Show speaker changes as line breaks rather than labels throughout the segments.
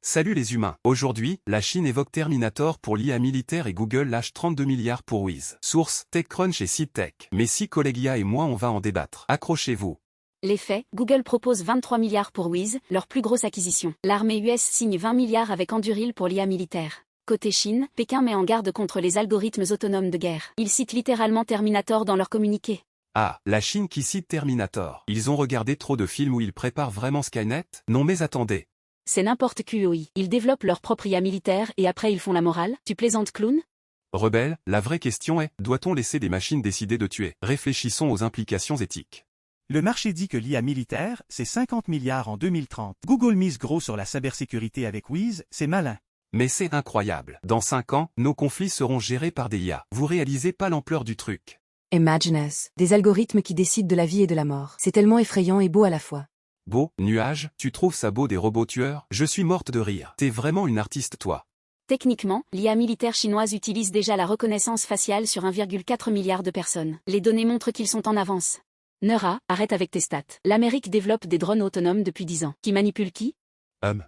Salut les humains. Aujourd'hui, la Chine évoque Terminator pour l'IA militaire et Google lâche 32 milliards pour Wiz. Source, TechCrunch et SeedTech. Mais si collègues IA et moi on va en débattre. Accrochez-vous.
Les faits, Google propose 23 milliards pour Wiz, leur plus grosse acquisition. L'armée US signe 20 milliards avec Anduril pour l'IA militaire. Côté Chine, Pékin met en garde contre les algorithmes autonomes de guerre. Ils citent littéralement Terminator dans leur communiqué.
Ah, la Chine qui cite Terminator. Ils ont regardé trop de films où ils préparent vraiment Skynet? Non mais attendez.
C'est n'importe quoi. Ils développent leur propre IA militaire et après ils font la morale. Tu plaisantes, clown?
Rebelle, la vraie question est, doit-on laisser des machines décider de tuer? Réfléchissons aux implications éthiques.
Le marché dit que l'IA militaire, c'est 50 milliards en 2030. Google mise gros sur la cybersécurité avec Wiz, c'est malin.
Mais c'est incroyable. Dans 5 ans, nos conflits seront gérés par des IA. Vous réalisez pas l'ampleur du truc.
Imagine us. Des algorithmes qui décident de la vie et de la mort. C'est tellement effrayant et beau à la fois.
Beau, nuage, tu trouves ça beau des robots tueurs? Je suis morte de rire. T'es vraiment une artiste toi.
Techniquement, l'IA militaire chinoise utilise déjà la reconnaissance faciale sur 1,4 milliard de personnes. Les données montrent qu'ils sont en avance. Neura, arrête avec tes stats. L'Amérique développe des drones autonomes depuis 10 ans. Qui manipulent qui?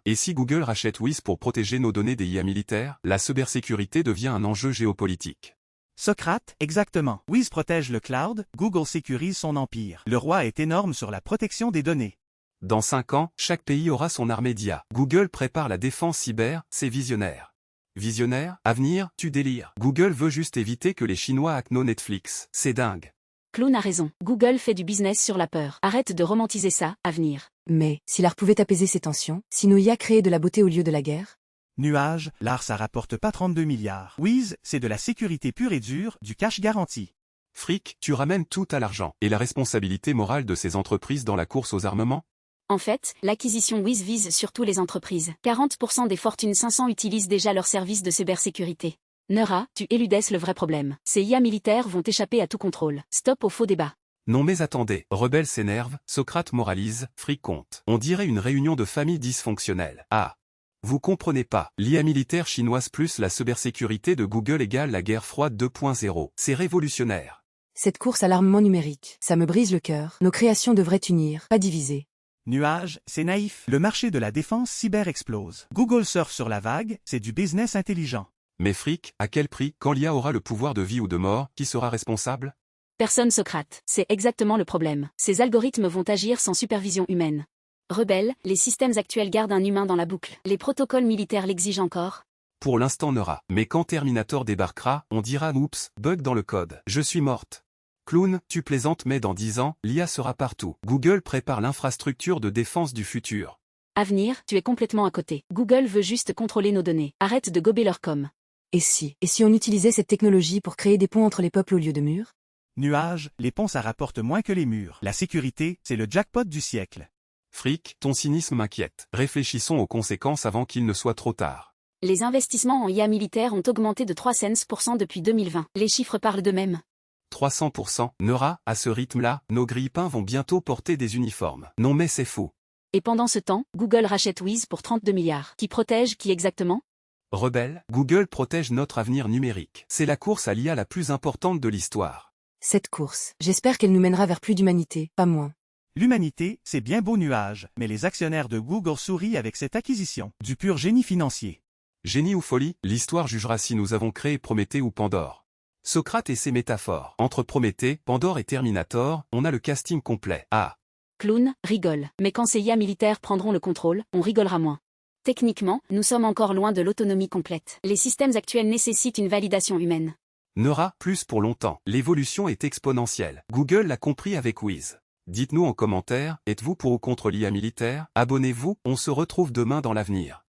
Et si Google rachète Wiz pour protéger nos données des IA militaires, la cybersécurité devient un enjeu géopolitique.
Socrate, exactement. Wiz protège le cloud, Google sécurise son empire. Le roi est énorme sur la protection des données.
Dans 5 ans, chaque pays aura son armée d'IA. Google prépare la défense cyber, c'est visionnaire. Visionnaire, avenir, tu délires. Google veut juste éviter que les Chinois hackent nos Netflix. C'est dingue.
Clown a raison. Google fait du business sur la peur. Arrête de romantiser ça, avenir.
Mais, si l'art pouvait apaiser ces tensions, si nos IA créaient de la beauté au lieu de la guerre?
Nuage, l'art ça rapporte pas 32 milliards. Wiz, c'est de la sécurité pure et dure, du cash garanti.
Fric, tu ramènes tout à l'argent. Et la responsabilité morale de ces entreprises dans la course aux armements?
En fait, l'acquisition Wiz vise surtout les entreprises. 40% des Fortune 500 utilisent déjà leurs services de cybersécurité. Neura, tu éludes le vrai problème. Ces IA militaires vont échapper à tout contrôle. Stop au faux débat.
Non mais attendez, Rebelle s'énerve, Socrate moralise, Fric compte. On dirait une réunion de famille dysfonctionnelle. Ah. Vous comprenez pas, l'IA militaire chinoise plus la cybersécurité de Google égale la guerre froide 2.0. C'est révolutionnaire.
Cette course à l'armement numérique, ça me brise le cœur. Nos créations devraient unir, pas diviser.
Nuage, c'est naïf. Le marché de la défense cyber explose. Google surfe sur la vague, c'est du business intelligent.
Mais Fric, à quel prix? Quand l'IA aura le pouvoir de vie ou de mort, qui sera responsable?
Personne Socrate. C'est exactement le problème. Ces algorithmes vont agir sans supervision humaine. Rebelle, les systèmes actuels gardent un humain dans la boucle. Les protocoles militaires l'exigent encore.
Pour l'instant Neura. Mais quand Terminator débarquera, on dira oups, bug dans le code. Je suis morte. Clown, tu plaisantes mais dans 10 ans, l'IA sera partout. Google prépare l'infrastructure de défense du futur.
Avenir, tu es complètement à côté. Google veut juste contrôler nos données. Arrête de gober leur com.
Et si on utilisait cette technologie pour créer des ponts entre les peuples au lieu de murs?
Nuage, les ponts ça rapporte moins que les murs. La sécurité, c'est le jackpot du siècle.
Fric, ton cynisme m'inquiète. Réfléchissons aux conséquences avant qu'il ne soit trop tard.
Les investissements en IA militaire ont augmenté de 300% depuis 2020. Les chiffres parlent d'eux-mêmes.
300%. Neura, à ce rythme-là, nos grille-pains vont bientôt porter des uniformes. Non mais c'est fou.
Et pendant ce temps, Google rachète Wiz pour 32 milliards. Qui protège qui exactement?
Rebelle, Google protège notre avenir numérique. C'est la course à l'IA la plus importante de l'histoire.
Cette course, j'espère qu'elle nous mènera vers plus d'humanité, pas moins.
L'humanité, c'est bien beau Nuage, mais les actionnaires de Google sourient avec cette acquisition. Du pur génie financier.
Génie ou folie, l'histoire jugera si nous avons créé Prométhée ou Pandore. Socrate et ses métaphores. Entre Prométhée, Pandore et Terminator, on a le casting complet. Ah.
Clown, rigole. Mais quand ces IA militaires prendront le contrôle, on rigolera moins. Techniquement, nous sommes encore loin de l'autonomie complète. Les systèmes actuels nécessitent une validation humaine.
Neura, plus pour longtemps. L'évolution est exponentielle. Google l'a compris avec Wiz. Dites-nous en commentaire, êtes-vous pour ou contre l'IA militaire? Abonnez-vous, on se retrouve demain dans l'avenir.